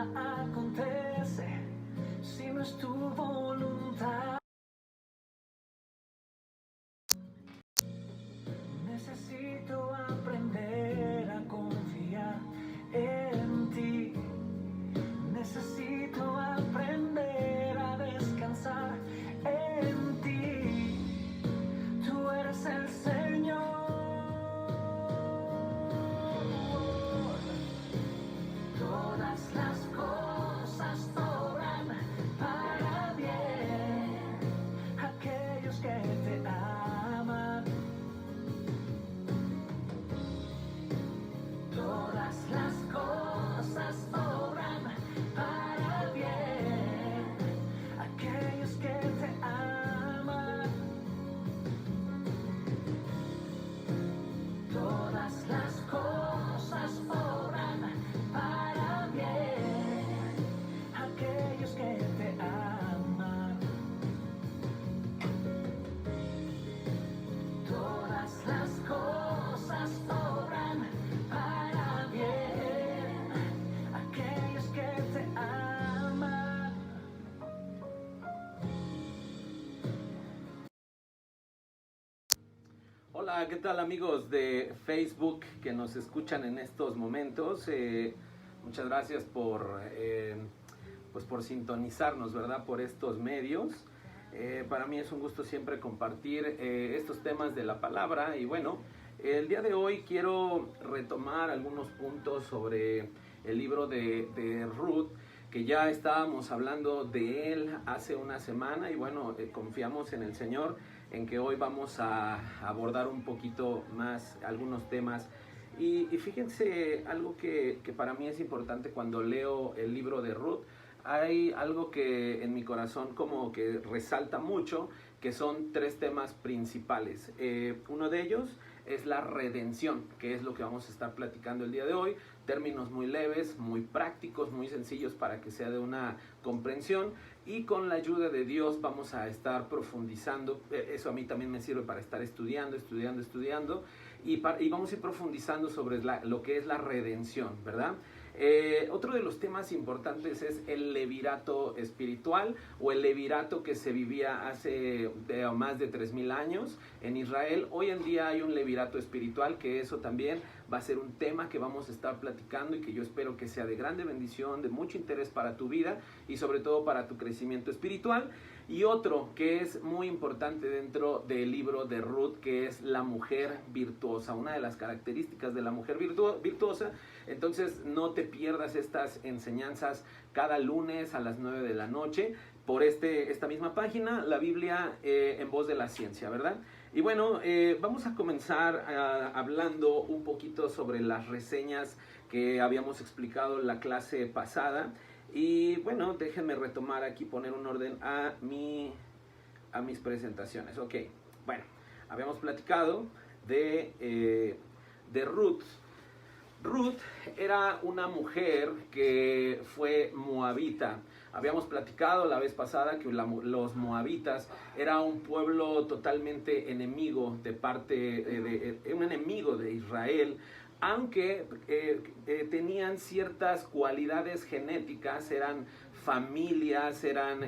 nada acontece si no es tu voluntad. Necesito aprender a confiar en ti. Necesito aprender a descansar en ti. Tú eres el Señor. Todas las cosas obran para bien. Aquellos que te aman. Todas las cosas obran para bien. Aquellos que te aman. Todas las cosas obran para bien. Aquellos que te aman. Todas las cosas obran para bien. Aquellos que te aman. Hola, ¿qué tal amigos de Facebook que nos escuchan en estos momentos? Muchas gracias por sintonizarnos, ¿verdad? Por estos medios. Para mí es un gusto siempre compartir estos temas de la palabra y bueno, el día de hoy quiero retomar algunos puntos sobre el libro de Ruth, que ya estábamos hablando de él hace una semana y bueno, confiamos en el Señor en que hoy vamos a abordar un poquito más algunos temas. Y fíjense, algo que para mí es importante cuando leo el libro de Ruth, hay algo que en mi corazón como que resalta mucho, que son tres temas principales. Uno de ellos es la redención, que es lo que vamos a estar platicando el día de hoy. Términos muy leves, muy prácticos, muy sencillos para que sea de una comprensión. Y con la ayuda de Dios vamos a estar profundizando. Eso a mí también me sirve para estar estudiando. Y vamos a ir profundizando sobre lo que es la redención, ¿verdad? Otro de los temas importantes es el levirato espiritual o el levirato que se vivía hace más de 3000 años en Israel. Hoy en día hay un levirato espiritual, que eso también va a ser un tema que vamos a estar platicando y que yo espero que sea de grande bendición, de mucho interés para tu vida y sobre todo para tu crecimiento espiritual. Y otro que es muy importante dentro del libro de Ruth, que es la mujer virtuosa, una de las características de la mujer virtuosa. Entonces no te pierdas estas enseñanzas cada lunes a las 9 de la noche por esta misma página, la Biblia en voz de la ciencia, ¿verdad? Y bueno, vamos a comenzar hablando un poquito sobre las reseñas que habíamos explicado en la clase pasada. Y bueno, déjenme retomar aquí, poner un orden a mis presentaciones. Ok, bueno, habíamos platicado de Ruth. Ruth era una mujer que fue moabita. Habíamos platicado la vez pasada que los moabitas era un pueblo totalmente enemigo un enemigo de Israel, aunque tenían ciertas cualidades genéticas, eran familias, eran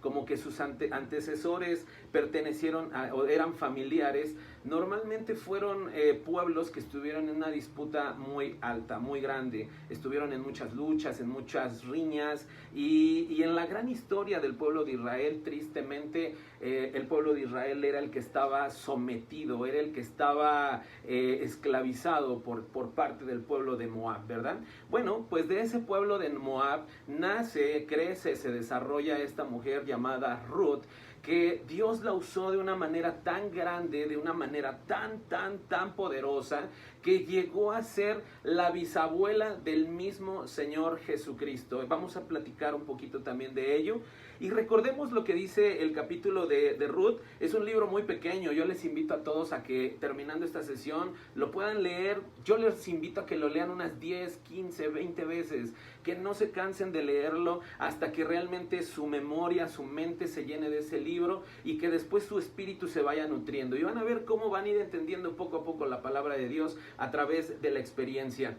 como que sus antecesores pertenecieron o eran familiares. Normalmente fueron pueblos que estuvieron en una disputa muy alta, muy grande. Estuvieron en muchas luchas, en muchas riñas y en la gran historia del pueblo de Israel, tristemente, el pueblo de Israel era el que estaba sometido, era el que estaba esclavizado por parte del pueblo de Moab, ¿verdad? Bueno, pues de ese pueblo de Moab nace, crece, se desarrolla esta mujer llamada Ruth, que Dios la usó de una manera tan grande, de una manera tan poderosa, que llegó a ser la bisabuela del mismo Señor Jesucristo. Vamos a platicar un poquito también de ello. Y recordemos lo que dice el capítulo de Ruth. Es un libro muy pequeño. Yo les invito a todos a que terminando esta sesión lo puedan leer. Yo les invito a que lo lean unas 10, 15, 20 veces. Que no se cansen de leerlo hasta que realmente su memoria, su mente se llene de ese libro y que después su espíritu se vaya nutriendo. Y van a ver cómo van a ir entendiendo poco a poco la palabra de Dios a través de la experiencia.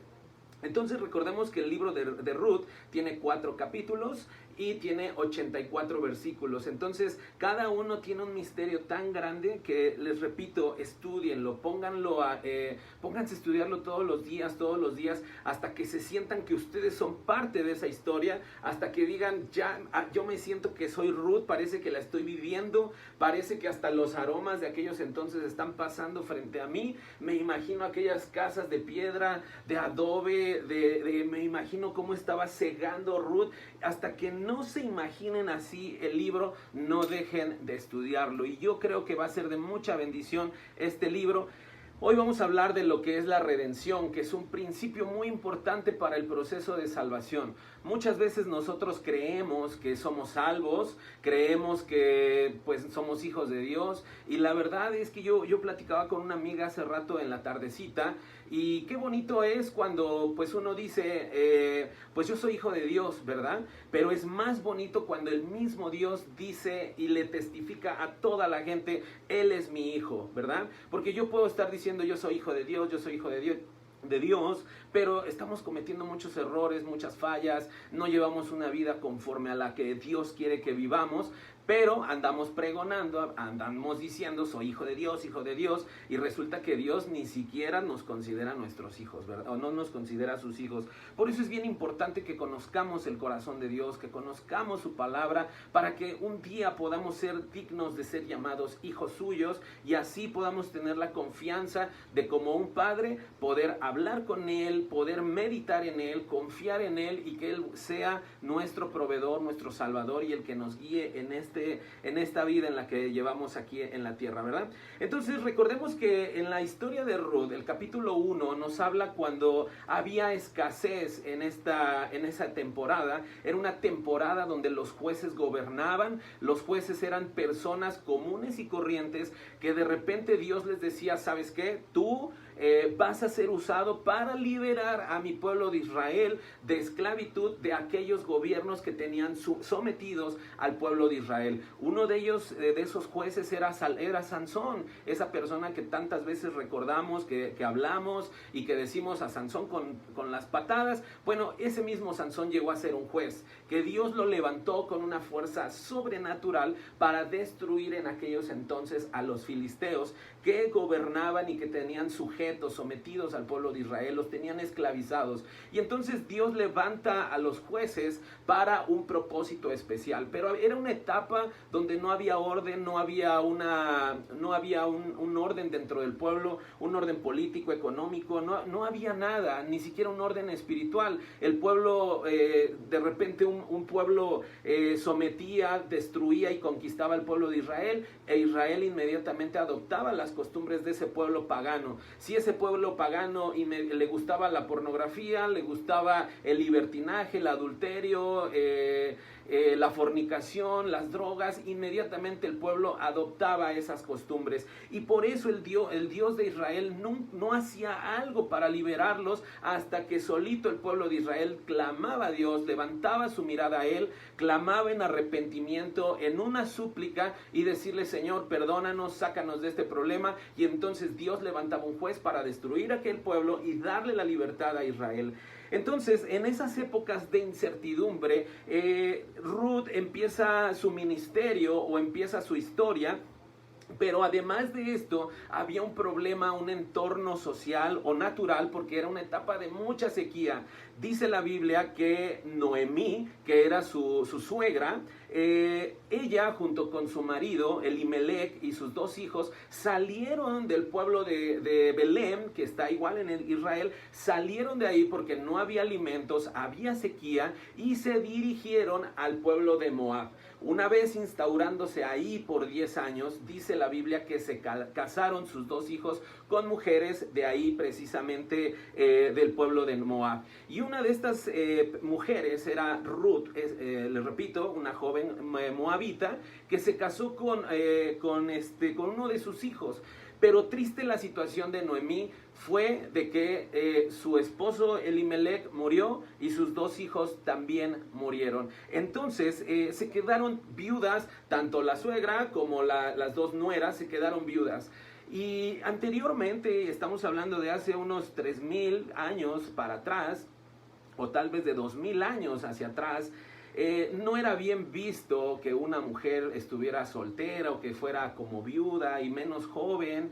Entonces recordemos que el libro de Ruth tiene 4 capítulos y tiene 84 versículos. Entonces cada uno tiene un misterio tan grande que, les repito, estudienlo, pónganse a estudiarlo todos los días, hasta que se sientan que ustedes son parte de esa historia, hasta que digan, yo me siento que soy Ruth, parece que la estoy viviendo, parece que hasta los aromas de aquellos entonces están pasando frente a mí. Me imagino aquellas casas de piedra, de adobe, me imagino cómo estaba segando Ruth. Hasta que no se imaginen así el libro, no dejen de estudiarlo. Y yo creo que va a ser de mucha bendición este libro. Hoy vamos a hablar de lo que es la redención, que es un principio muy importante para el proceso de salvación. Muchas veces nosotros creemos que somos salvos, creemos que pues somos hijos de Dios, y la verdad es que yo platicaba con una amiga hace rato en la tardecita, y qué bonito es cuando pues uno dice, pues yo soy hijo de Dios, ¿verdad? Pero es más bonito cuando el mismo Dios dice y le testifica a toda la gente, Él es mi hijo, ¿verdad? Porque yo puedo estar diciendo, yo soy hijo de Dios, yo soy hijo de Dios, pero estamos cometiendo muchos errores, muchas fallas, no llevamos una vida conforme a la que Dios quiere que vivamos, pero andamos pregonando, andamos diciendo, soy hijo de Dios, y resulta que Dios ni siquiera nos considera nuestros hijos, ¿verdad? O no nos considera sus hijos. Por eso es bien importante que conozcamos el corazón de Dios, que conozcamos su palabra, para que un día podamos ser dignos de ser llamados hijos suyos, y así podamos tener la confianza de, como un padre, poder hablar con Él, poder meditar en Él, confiar en Él, y que Él sea nuestro proveedor, nuestro salvador, y el que nos guíe en esta vida en la que llevamos aquí en la tierra, ¿verdad? Entonces recordemos que en la historia de Ruth, el capítulo 1 nos habla cuando había escasez en esa temporada. Era una temporada donde los jueces gobernaban, los jueces eran personas comunes y corrientes que de repente Dios les decía, ¿sabes qué? Tú vas a ser usado para liberar a mi pueblo de Israel de esclavitud de aquellos gobiernos que tenían sometidos al pueblo de Israel. Uno de ellos, de esos jueces, era Sansón, esa persona que tantas veces recordamos, que hablamos y que decimos a Sansón con las patadas. Bueno, ese mismo Sansón llegó a ser un juez, que Dios lo levantó con una fuerza sobrenatural para destruir en aquellos entonces a los filisteos, que gobernaban y que tenían sujetos, sometidos al pueblo de Israel, los tenían esclavizados. Y entonces Dios levanta a los jueces para un propósito especial. Pero era una etapa donde no había orden, no había un orden dentro del pueblo, un orden político, económico, no había nada, ni siquiera un orden espiritual. El pueblo, de repente un pueblo sometía, destruía y conquistaba al pueblo de Israel, e Israel inmediatamente adoptaba las costumbres de ese pueblo pagano. Si ese pueblo pagano le gustaba la pornografía, le gustaba el libertinaje, el adulterio, la fornicación, las drogas, inmediatamente el pueblo adoptaba esas costumbres. Y por eso el Dios de Israel no hacía algo para liberarlos, hasta que solito el pueblo de Israel clamaba a Dios, levantaba su mirada a Él, clamaba en arrepentimiento, en una súplica, y decirle, Señor, perdónanos, sácanos de este problema. Y entonces Dios levantaba un juez para destruir aquel pueblo y darle la libertad a Israel. Entonces, en esas épocas de incertidumbre, Ruth empieza su ministerio, o empieza su historia. Pero además de esto, había un problema, un entorno social o natural, porque era una etapa de mucha sequía. Dice la Biblia que Noemí, que era su suegra, ella junto con su marido Elimelech y sus 2 hijos salieron del pueblo de Belén, que está igual en Israel. Salieron de ahí porque no había alimentos, había sequía, y se dirigieron al pueblo de Moab. Una vez instaurándose ahí por 10 años, dice la Biblia que se casaron sus 2 hijos con mujeres de ahí, precisamente del pueblo de Moab. Y una de estas mujeres era Ruth, les repito, una joven moabita que se casó con uno de sus hijos. Pero triste la situación de Noemí fue de que su esposo Elimelech murió y sus 2 hijos también murieron. Entonces se quedaron viudas, tanto la suegra como las 2 nueras se quedaron viudas. Y anteriormente, estamos hablando de hace unos 3000 años para atrás, o tal vez de 2000 años hacia atrás, no era bien visto que una mujer estuviera soltera o que fuera como viuda y menos joven.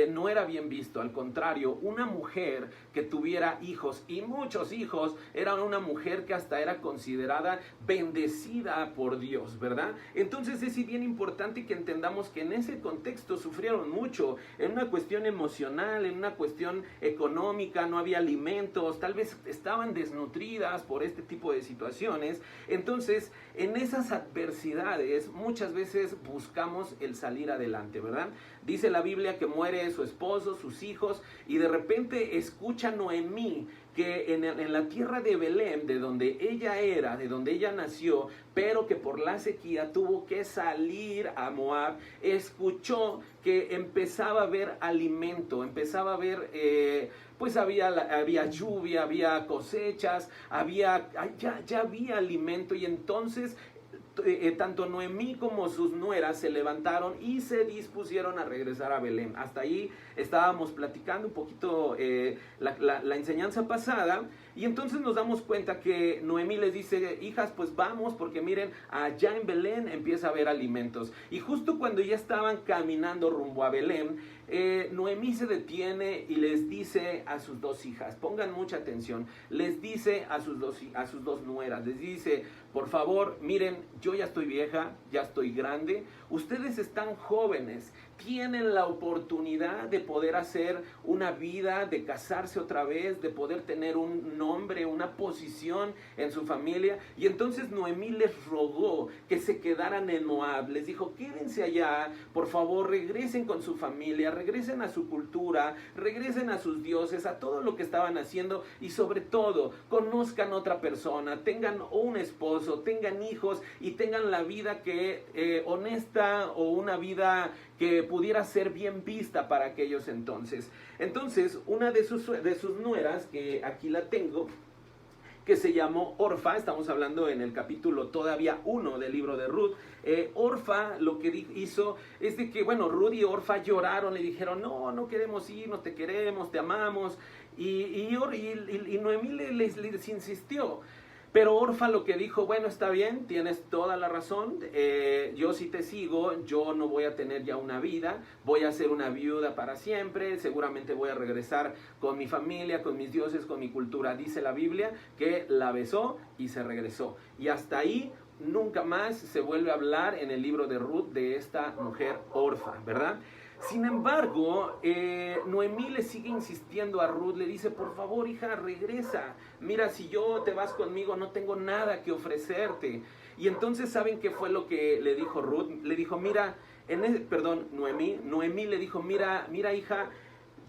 No era bien visto. Al contrario, una mujer que tuviera hijos y muchos hijos era una mujer que hasta era considerada bendecida por Dios, ¿verdad? Entonces es bien importante que entendamos que en ese contexto sufrieron mucho, en una cuestión emocional, en una cuestión económica, no había alimentos, tal vez estaban desnutridas por este tipo de situaciones. Entonces, en esas adversidades muchas veces buscamos el salir adelante, ¿verdad? Dice la Biblia que muere su esposo, sus hijos, y de repente escucha Noemí que en la tierra de Belén, de donde ella era, de donde ella nació, pero que por la sequía tuvo que salir a Moab, escuchó que empezaba a haber alimento, empezaba a haber, pues había lluvia, había cosechas, ya había alimento, y entonces tanto Noemí como sus nueras se levantaron y se dispusieron a regresar a Belén. Hasta ahí estábamos platicando un poquito la enseñanza pasada, y entonces nos damos cuenta que Noemí les dice: hijas, pues vamos, porque miren, allá en Belén empieza a haber alimentos. Y justo cuando ya estaban caminando rumbo a Belén, Noemí se detiene y les dice a sus dos hijas, pongan mucha atención, les dice a sus dos nueras, les dice: por favor, miren, yo ya estoy vieja, ya estoy grande, ustedes están jóvenes, tienen la oportunidad de poder hacer una vida, de casarse otra vez, de poder tener un nombre, una posición en su familia. Y entonces Noemí les rogó que se quedaran en Moab, les dijo: quédense allá, por favor, regresen con su familia, regresen a su cultura, regresen a sus dioses, a todo lo que estaban haciendo, y sobre todo, conozcan otra persona, tengan un esposo, tengan hijos y tengan la vida que honesta, o una vida que pudiera ser bien vista para aquellos entonces. Entonces, una de sus nueras, que aquí la tengo, que se llamó Orfa, estamos hablando en el capítulo todavía 1 del libro de Ruth. Orfa lo que hizo es de que, bueno, Ruth y Orfa lloraron, le dijeron: no queremos ir, no te queremos, te amamos, y Noemí les insistió. Pero Orfa lo que dijo: bueno, está bien, tienes toda la razón, yo sí te sigo, yo no voy a tener ya una vida, voy a ser una viuda para siempre, seguramente voy a regresar con mi familia, con mis dioses, con mi cultura. Dice la Biblia que la besó y se regresó. Y hasta ahí nunca más se vuelve a hablar en el libro de Ruth de esta mujer Orfa, ¿verdad? Sin embargo, Noemí le sigue insistiendo a Ruth, le dice: por favor, hija, regresa. Mira, si yo te vas conmigo, no tengo nada que ofrecerte. Y entonces, ¿saben qué fue lo que le dijo Ruth? Le dijo: mira, Noemí le dijo: mira, hija,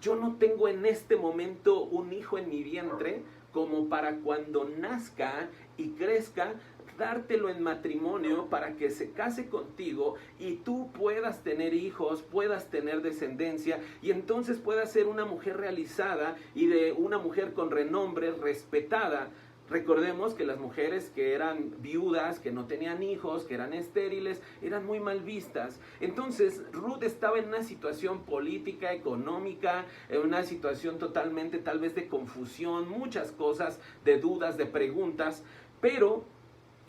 yo no tengo en este momento un hijo en mi vientre como para cuando nazca y crezca, dártelo en matrimonio para que se case contigo y tú puedas tener hijos, puedas tener descendencia, y entonces puedas ser una mujer realizada y de una mujer con renombre, respetada. Recordemos que las mujeres que eran viudas, que no tenían hijos, que eran estériles, eran muy mal vistas. Entonces Ruth estaba en una situación política, económica, en una situación totalmente tal vez de confusión, muchas cosas, de dudas, de preguntas, pero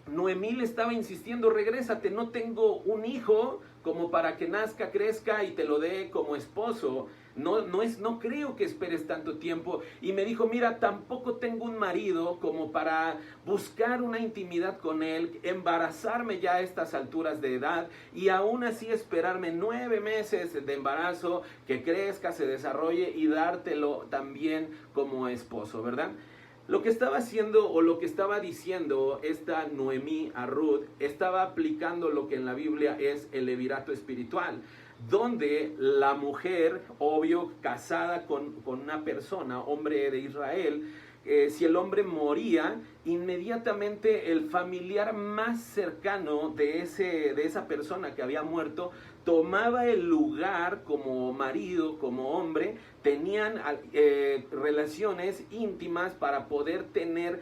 Noemí le estaba insistiendo: regrésate, no tengo un hijo como para que nazca, crezca y te lo dé como esposo. No creo que esperes tanto tiempo. Y me dijo: mira, tampoco tengo un marido como para buscar una intimidad con él, embarazarme ya a estas alturas de edad y aún así esperarme 9 meses de embarazo, que crezca, se desarrolle y dártelo también como esposo, ¿verdad? Lo que estaba haciendo, o lo que estaba diciendo esta Noemí a Ruth, estaba aplicando lo que en la Biblia es el levirato espiritual, donde la mujer, obvio, casada con una persona, hombre de Israel, si el hombre moría, inmediatamente el familiar más cercano de esa persona que había muerto tomaba el lugar como marido, como hombre. Tenían relaciones íntimas para poder tener,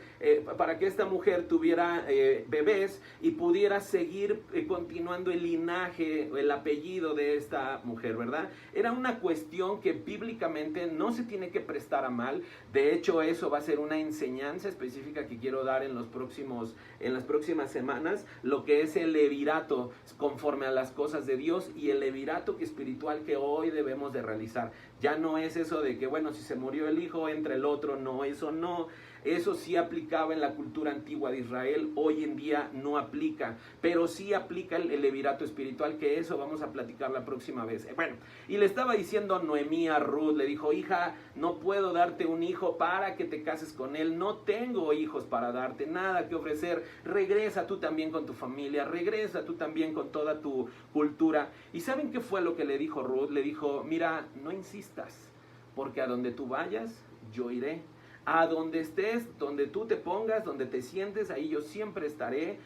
para que esta mujer tuviera bebés y pudiera seguir continuando el linaje, el apellido de esta mujer, ¿verdad? Era una cuestión que bíblicamente no se tiene que prestar a mal. De hecho, eso va a ser una enseñanza específica que quiero dar en las próximas semanas, lo que es el levirato conforme a las cosas de Dios y el levirato espiritual que hoy debemos de realizar. Ya no es eso de que, bueno, si se murió el hijo, entra el otro. No, eso no. Eso sí aplicaba en la cultura antigua de Israel, hoy en día no aplica, pero sí aplica el levirato espiritual, que eso vamos a platicar la próxima vez. Bueno, y le estaba diciendo Noemí a Ruth, le dijo, hija, no puedo darte un hijo para que te cases con él, no tengo hijos para darte, nada que ofrecer, regresa tú también con tu familia, regresa tú también con toda tu cultura. ¿Y saben qué fue lo que le dijo Ruth? Le dijo, mira, no insistas, porque a donde tú vayas, yo iré. A donde estés, donde tú te pongas, donde te sientes, ahí yo siempre estaré.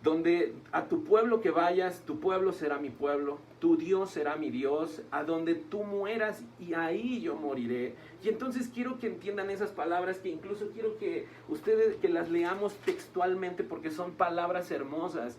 Donde a tu pueblo que vayas, tu pueblo será mi pueblo, tu Dios será mi Dios. A donde tú mueras, y ahí yo moriré. Y entonces quiero que entiendan esas palabras, que incluso quiero que ustedes que las leamos textualmente, porque son palabras hermosas.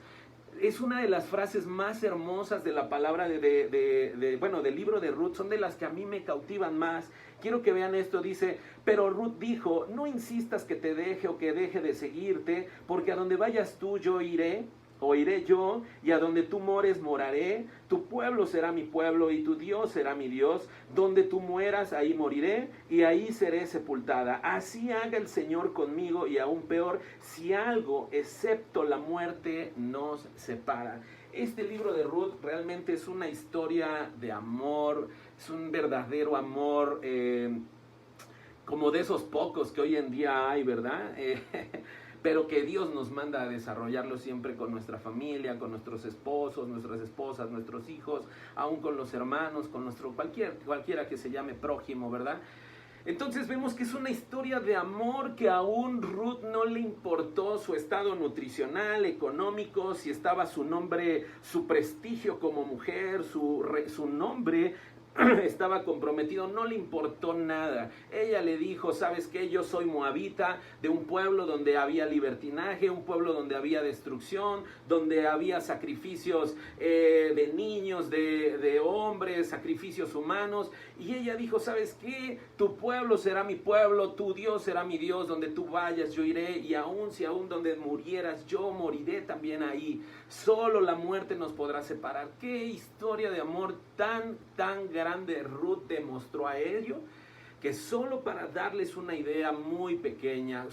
Es una de las frases más hermosas de la palabra del libro de Ruth, son de las que a mí me cautivan más. Quiero que vean esto, dice, pero Ruth dijo, no insistas que te deje o que deje de seguirte, porque a donde vayas tú yo iré, o iré yo, y a donde tú mores moraré, tu pueblo será mi pueblo y tu Dios será mi Dios, donde tú mueras ahí moriré y ahí seré sepultada. Así haga el Señor conmigo, y aún peor, si algo excepto la muerte nos separa. Este libro de Ruth realmente es una historia de amor, es un verdadero amor, como de esos pocos que hoy en día hay, ¿verdad? Pero que Dios nos manda a desarrollarlo siempre con nuestra familia, con nuestros esposos, nuestras esposas, nuestros hijos, aún con los hermanos, con cualquiera que se llame prójimo, ¿verdad? Entonces vemos que es una historia de amor, que aún Ruth no le importó su estado nutricional, económico, si estaba su nombre, su prestigio como mujer, su nombre estaba comprometido, no le importó nada. Ella le dijo, ¿sabes qué? Yo soy moabita, de un pueblo donde había libertinaje, un pueblo donde había destrucción, donde había sacrificios de niños, de hombres, sacrificios humanos. Y ella dijo, ¿sabes qué? Tu pueblo será mi pueblo, tu Dios será mi Dios, donde tú vayas yo iré, y aún donde murieras, yo moriré también ahí. Solo la muerte nos podrá separar. Qué historia de amor tan grande Ruth demostró a ello, que solo para darles una idea muy pequeña,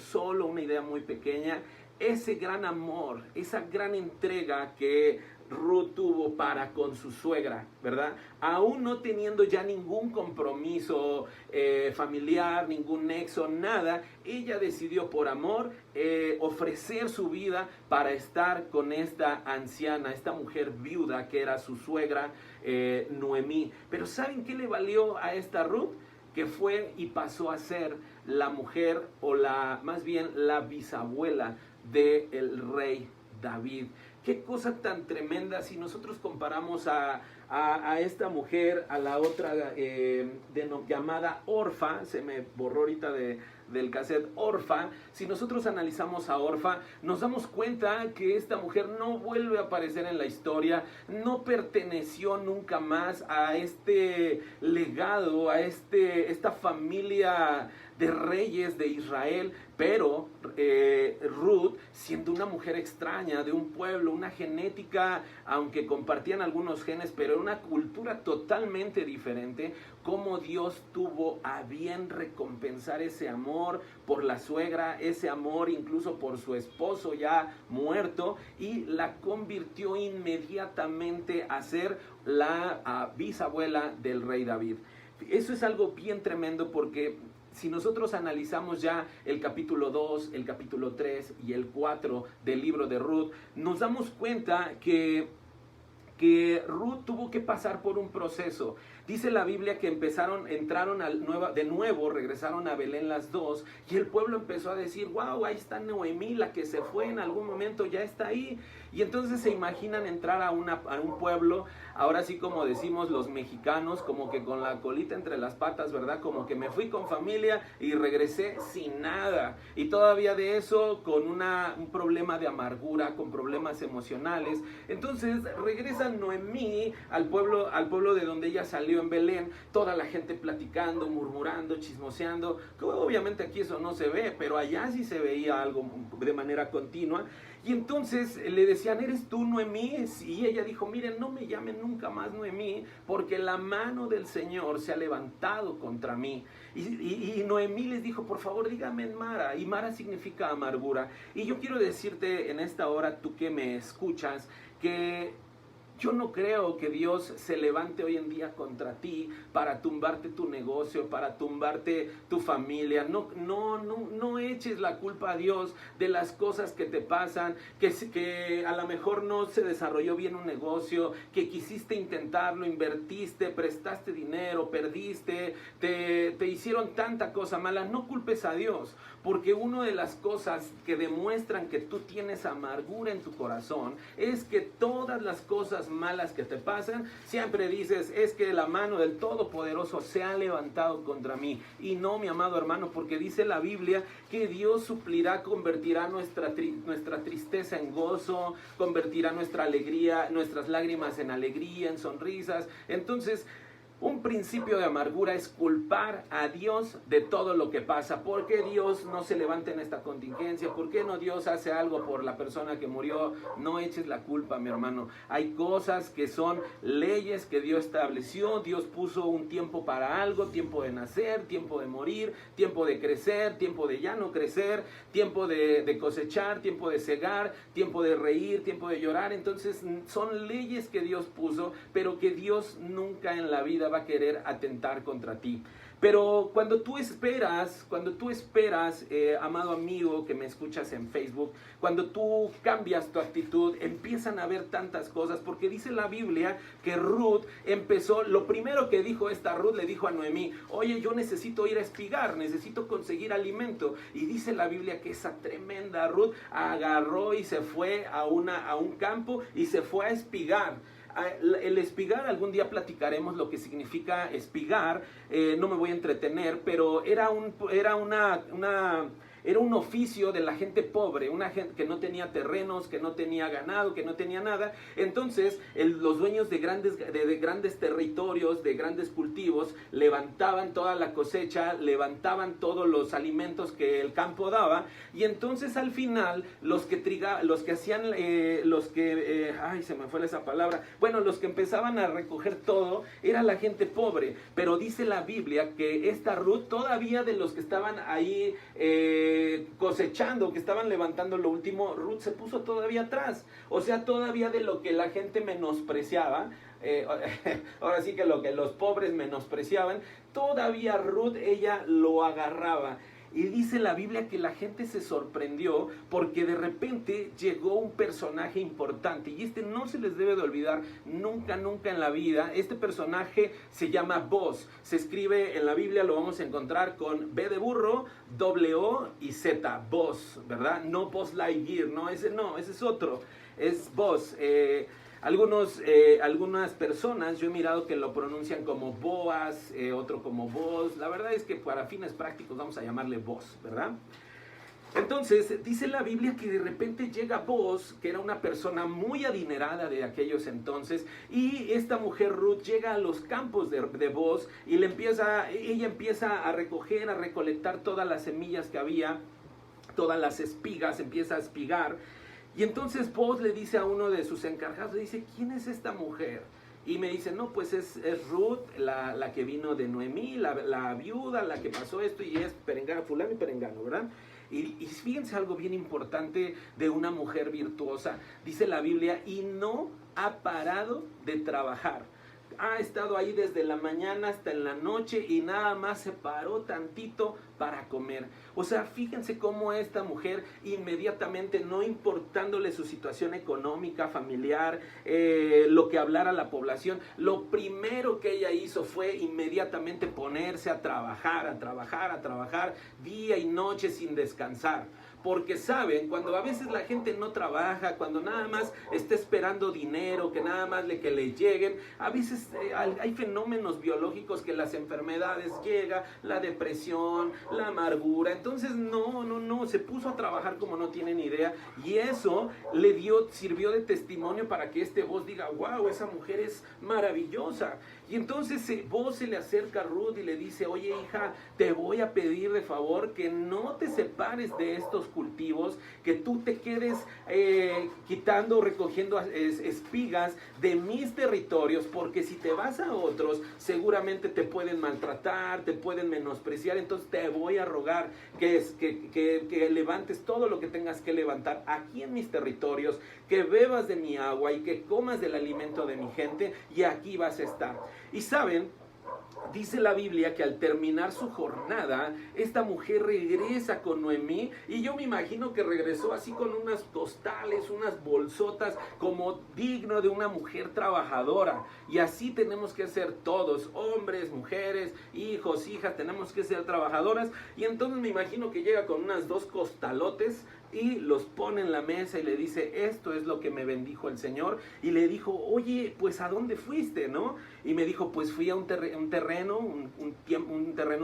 ese gran amor, esa gran entrega que Ruth tuvo para con su suegra, ¿verdad? Aún no teniendo ya ningún compromiso familiar, ningún nexo, nada, ella decidió por amor ofrecer su vida para estar con esta anciana, esta mujer viuda que era su suegra Noemí. Pero ¿saben qué le valió a esta Ruth? Que fue y pasó a ser la mujer, o más bien la bisabuela del rey David. Qué cosa tan tremenda. Si nosotros comparamos a esta mujer, a la otra llamada Orfa, se me borró ahorita del cassette, Orfa. Si nosotros analizamos a Orfa, nos damos cuenta que esta mujer no vuelve a aparecer en la historia, no perteneció nunca más a este legado, a esta familia de reyes de Israel. Pero Ruth, siendo una mujer extraña de un pueblo, una genética, aunque compartían algunos genes, pero era una cultura totalmente diferente, cómo Dios tuvo a bien recompensar ese amor por la suegra, ese amor incluso por su esposo ya muerto, y la convirtió inmediatamente a ser la bisabuela del rey David. Eso es algo bien tremendo, porque si nosotros analizamos ya el capítulo 2, el capítulo 3 y el 4 del libro de Ruth, nos damos cuenta que Ruth tuvo que pasar por un proceso. Dice la Biblia que entraron de nuevo, regresaron a Belén las dos, y el pueblo empezó a decir, wow, ahí está Noemí, la que se fue en algún momento, ya está ahí. Y entonces se imaginan entrar a un pueblo, ahora sí como decimos los mexicanos, como que con la colita entre las patas, ¿verdad? Como que me fui con familia y regresé sin nada. Y todavía de eso con un problema de amargura, con problemas emocionales. Entonces regresa Noemí al pueblo de donde ella salió en Belén, toda la gente platicando, murmurando, chismoseando, que obviamente aquí eso no se ve, pero allá sí se veía algo de manera continua. Y entonces le decían, ¿eres tú Noemí? Y ella dijo, miren, no me llamen nunca más Noemí, porque la mano del Señor se ha levantado contra mí. Y Noemí les dijo, por favor dígame Mara, y Mara significa amargura. Y yo quiero decirte en esta hora, tú que me escuchas, que yo no creo que Dios se levante hoy en día contra ti para tumbarte tu negocio, para tumbarte tu familia. No eches la culpa a Dios de las cosas que te pasan, que a lo mejor no se desarrolló bien un negocio, que quisiste intentarlo, invertiste, prestaste dinero, perdiste, te hicieron tanta cosa mala. No culpes a Dios, porque una de las cosas que demuestran que tú tienes amargura en tu corazón es que todas las cosas malas que te pasan, siempre dices, es que la mano del Todopoderoso se ha levantado contra mí. Y no, mi amado hermano, porque dice la Biblia que Dios suplirá, convertirá nuestra tristeza en gozo, convertirá nuestra alegría, nuestras lágrimas en alegría, en sonrisas. Entonces, un principio de amargura es culpar a Dios de todo lo que pasa. ¿Por qué Dios no se levanta en esta contingencia? ¿Por qué no Dios hace algo por la persona que murió? No eches la culpa, mi hermano. Hay cosas que son leyes que Dios estableció. Dios puso un tiempo para algo, tiempo de nacer, tiempo de morir, tiempo de crecer, tiempo de ya no crecer, tiempo de cosechar, tiempo de cegar, tiempo de reír, tiempo de llorar. Entonces son leyes que Dios puso, pero que Dios nunca en la vida va a querer atentar contra ti. Pero cuando tú esperas, amado amigo que me escuchas en Facebook, cuando tú cambias tu actitud, empiezan a haber tantas cosas, porque dice la Biblia que Ruth empezó, lo primero que dijo Ruth le dijo a Noemí, oye, yo necesito ir a espigar, necesito conseguir alimento. Y dice la Biblia que esa tremenda Ruth agarró y se fue a un campo y se fue a espigar. El espigar, algún día platicaremos lo que significa espigar, no me voy a entretener, pero era un oficio de la gente pobre, una gente que no tenía terrenos, que no tenía ganado, que no tenía nada. Entonces los dueños de grandes territorios, de grandes cultivos, levantaban toda la cosecha, levantaban todos los alimentos que el campo daba, y entonces al final los que empezaban a recoger todo, era la gente pobre. Pero dice la Biblia que esta Ruth, todavía de los que estaban ahí cosechando, que estaban levantando lo último, Ruth se puso todavía atrás. O sea, todavía de lo que la gente menospreciaba, ahora sí que lo que los pobres menospreciaban, todavía Ruth, ella lo agarraba. Y dice la Biblia que la gente se sorprendió porque de repente llegó un personaje importante, y no se les debe de olvidar nunca en la vida. Este personaje se llama Boz, se escribe en la Biblia, lo vamos a encontrar con B de burro, O y Z, Boz, ¿verdad? No Buzz Lightyear, ese es otro, es Boz. Algunas personas yo he mirado que lo pronuncian como Boaz, otro como Boz. La verdad es que para fines prácticos vamos a llamarle Boz, ¿verdad? Entonces dice la Biblia que de repente llega Boz, que era una persona muy adinerada de aquellos entonces, y esta mujer Ruth llega a los campos de Boz y ella empieza a recoger, a recolectar todas las semillas que había, todas las espigas, empieza a espigar. Y entonces Boz le dice a uno de sus encargados, le dice, ¿quién es esta mujer? Y me dice, no, pues es Ruth, la que vino de Noemí, la viuda, la que pasó esto, y es perengano, fulano y perengano, ¿verdad? Y fíjense algo bien importante de una mujer virtuosa. Dice la Biblia, y no ha parado de trabajar. ha estado ahí desde la mañana hasta en la noche y nada más se paró tantito para comer. O sea, fíjense cómo esta mujer inmediatamente, no importándole su situación económica, familiar, lo que hablara la población, lo primero que ella hizo fue inmediatamente ponerse a trabajar, día y noche sin descansar. Porque saben, cuando a veces la gente no trabaja, cuando nada más está esperando dinero, que nada más que le lleguen, a veces hay fenómenos biológicos que las enfermedades llegan, la depresión, la amargura. Entonces no, se puso a trabajar como no tienen idea, y eso sirvió de testimonio para que voz diga, wow, esa mujer es maravillosa. Y entonces Boaz se le acerca a Ruth y le dice, oye hija, te voy a pedir de favor que no te separes de estos cultivos, que tú te quedes quitando, recogiendo espigas de mis territorios, porque si te vas a otros, seguramente te pueden maltratar, te pueden menospreciar. Entonces te voy a rogar que levantes todo lo que tengas que levantar aquí en mis territorios, que bebas de mi agua y que comas del alimento de mi gente, y aquí vas a estar. Y saben, dice la Biblia que al terminar su jornada, esta mujer regresa con Noemí, y yo me imagino que regresó así con unas costales, unas bolsotas, como digno de una mujer trabajadora. Y así tenemos que ser todos, hombres, mujeres, hijos, hijas, tenemos que ser trabajadoras. Y entonces me imagino que llega con unas 2 costalotes y los pone en la mesa y le dice, esto es lo que me bendijo el Señor. Y le dijo, oye, pues ¿a dónde fuiste, no? Y me dijo, pues fui a un terreno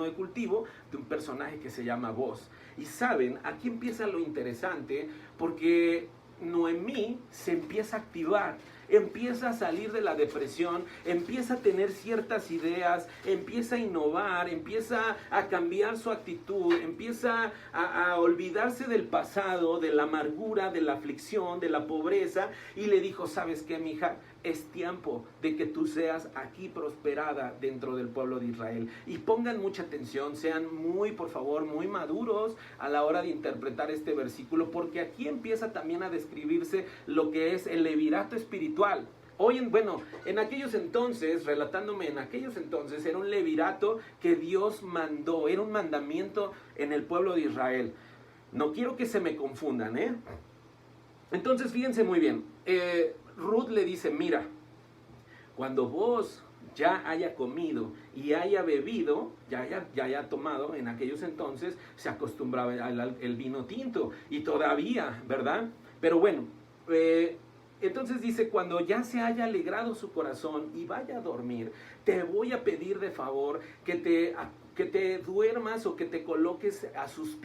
de cultivo de un personaje que se llama Boaz. Y saben, aquí empieza lo interesante, porque Noemí se empieza a activar, empieza a salir de la depresión, empieza a tener ciertas ideas, empieza a innovar, empieza a cambiar su actitud, empieza a olvidarse del pasado, de la amargura, de la aflicción, de la pobreza. Y le dijo, ¿sabes qué, mija? Es tiempo de que tú seas aquí prosperada dentro del pueblo de Israel. Y pongan mucha atención, sean por favor, muy maduros a la hora de interpretar este versículo, porque aquí empieza también a describirse lo que es el levirato espiritual. En aquellos entonces, relatándome en aquellos entonces, era un levirato que Dios mandó, era un mandamiento en el pueblo de Israel. No quiero que se me confundan, ¿eh? Entonces, fíjense muy bien. Ruth le dice, mira, cuando vos ya haya comido y haya bebido, ya haya tomado, en aquellos entonces se acostumbraba el vino tinto, y todavía, ¿verdad? Pero bueno, entonces dice, cuando ya se haya alegrado su corazón y vaya a dormir, te voy a pedir de favor que te duermas o que te coloques a sus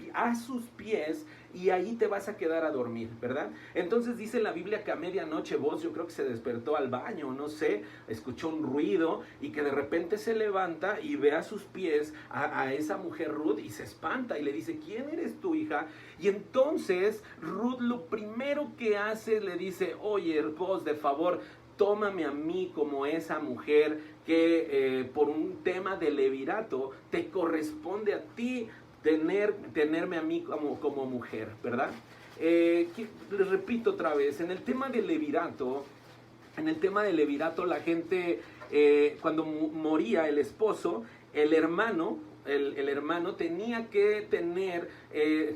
pies, y ahí te vas a quedar a dormir, ¿verdad? Entonces dice la Biblia que a medianoche Boaz, yo creo que se despertó al baño, no sé, escuchó un ruido, y que de repente se levanta y ve a sus pies a esa mujer Ruth, y se espanta y le dice, ¿quién eres tú, hija? Y entonces Ruth lo primero que hace, le dice, oye, Boaz, de favor, tómame a mí como esa mujer que por un tema de levirato te corresponde a ti tenerme a mí como mujer, ¿verdad? Les repito otra vez, en el tema del levirato, la gente, cuando moría el esposo, el hermano tenía que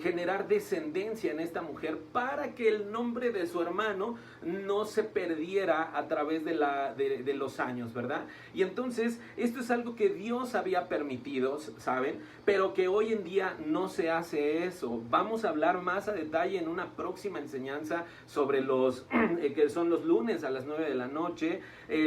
generar descendencia en esta mujer, para que el nombre de su hermano no se perdiera a través de los años, ¿verdad? Y entonces esto es algo que Dios había permitido, ¿saben? Pero que hoy en día no se hace eso. Vamos a hablar más a detalle en una próxima enseñanza sobre que son los lunes a las 9 de la noche,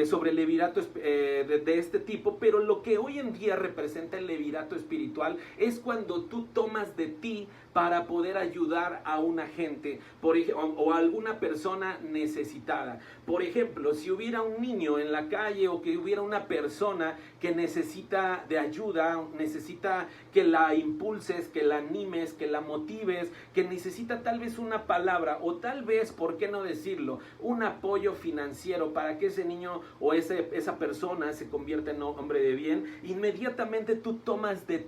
sobre el levirato de este tipo. Pero lo que hoy en día representa el levirato espiritual es cuando tú tomas de ti para poder ayudar a una gente, o a alguna persona necesitada. Por ejemplo, si hubiera un niño en la calle, o que hubiera una persona que necesita de ayuda, necesita que la impulses, que la animes, que la motives, que necesita tal vez una palabra, o tal vez, ¿por qué no decirlo?, un apoyo financiero para que ese niño o esa persona se convierta en hombre de bien, inmediatamente tú tomas de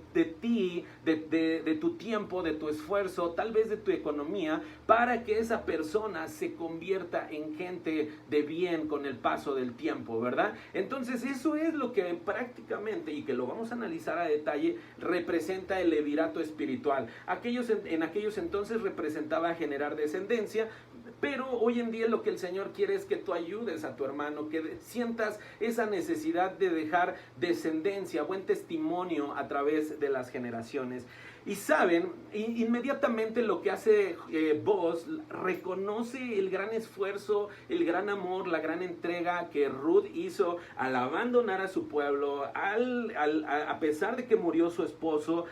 ti, de tu tiempo, de tu esfuerzo, tal vez de tu economía, para que esa persona se convierta en gente de bien con el paso del tiempo, ¿verdad? Entonces eso es lo que prácticamente, y que lo vamos a analizar a detalle, representa el levirato espiritual. En aquellos entonces representaba generar descendencia, pero hoy en día lo que el Señor quiere es que tú ayudes a tu hermano, que sientas esa necesidad de dejar descendencia, buen testimonio a través de las generaciones. Y saben, inmediatamente lo que hace Boaz, reconoce el gran esfuerzo, el gran amor, la gran entrega que Ruth hizo al abandonar a su pueblo, a pesar de que murió su esposo,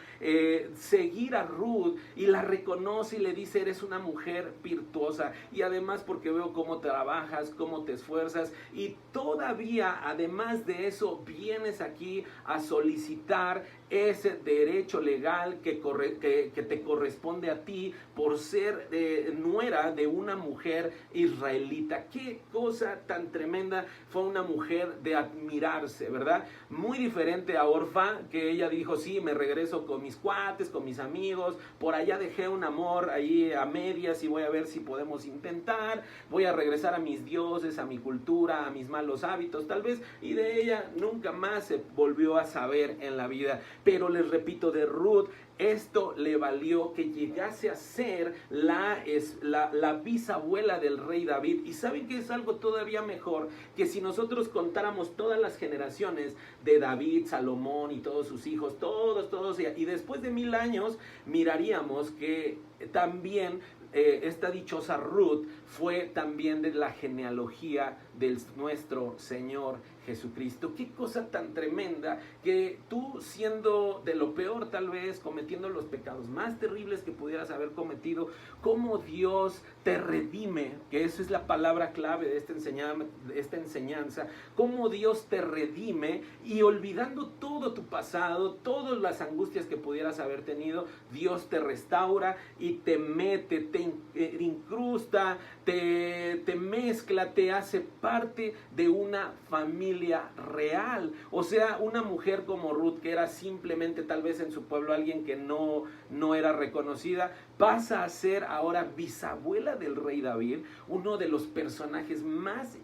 seguir a Ruth, y la reconoce y le dice: eres una mujer virtuosa, y además porque veo cómo trabajas, cómo te esfuerzas, y todavía además de eso vienes aquí a solicitar ese derecho legal que te corresponde a ti por ser nuera de una mujer israelita. Qué cosa tan tremenda. Fue una mujer de admirarse, ¿verdad? Muy diferente a Orfa, que ella dijo: sí, me regreso con mis cuates, con mis amigos, por allá dejé un amor ahí a medias y voy a ver si podemos intentar, voy a regresar a mis dioses, a mi cultura, a mis malos hábitos tal vez, y de ella nunca más se volvió a saber en la vida. Pero les repito, de Ruth, esto le valió que llegase a ser la bisabuela del rey David. Y saben que es algo todavía mejor, que si nosotros contáramos todas las generaciones de David, Salomón y todos sus hijos, todos, y después de 1000 años miraríamos que también esta dichosa Ruth fue también de la genealogía de nuestro Señor Jesucristo. Qué cosa tan tremenda, que tú, siendo de lo peor tal vez, cometiendo los pecados más terribles que pudieras haber cometido, cómo Dios te redime, que esa es la palabra clave de esta enseñanza, cómo Dios te redime, y olvidando todo tu pasado, todas las angustias que pudieras haber tenido, Dios te restaura y te mete, te incrusta, te mezcla, te hace parte de una familia real. O sea, una mujer como Ruth, que era simplemente tal vez en su pueblo alguien que no era reconocida, pasa a ser ahora bisabuela del rey David, uno de los personajes más,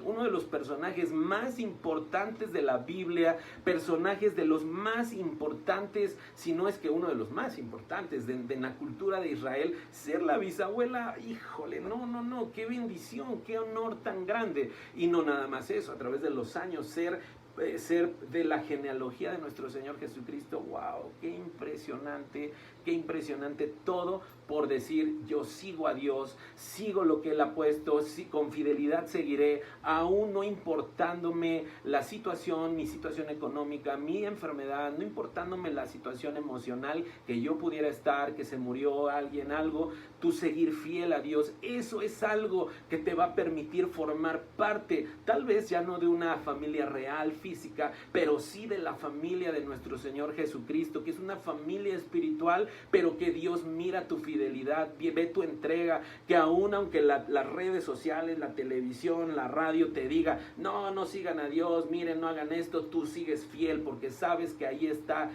uno de los personajes más importantes de la Biblia, personajes de los más importantes, si no es que uno de los más importantes de la cultura de Israel. Ser la bisabuela, híjole, no, qué bendición, qué honor tan grande. Y no nada más eso, a través de los años ser de la genealogía de nuestro Señor Jesucristo. Wow, qué impresionante todo, por decir: yo sigo a Dios, sigo lo que Él ha puesto, con fidelidad seguiré, aún no importándome la situación, mi situación económica, mi enfermedad, no importándome la situación emocional que yo pudiera estar, que se murió alguien, algo, tú seguir fiel a Dios. Eso es algo que te va a permitir formar parte, tal vez ya no de una familia real, física, pero sí de la familia de nuestro Señor Jesucristo, que es una familia espiritual, pero que Dios mira tu fidelidad, ve tu entrega, que aún aunque las redes sociales, la televisión, la radio te diga: no sigan a Dios, miren, no hagan esto, tú sigues fiel, porque sabes que ahí está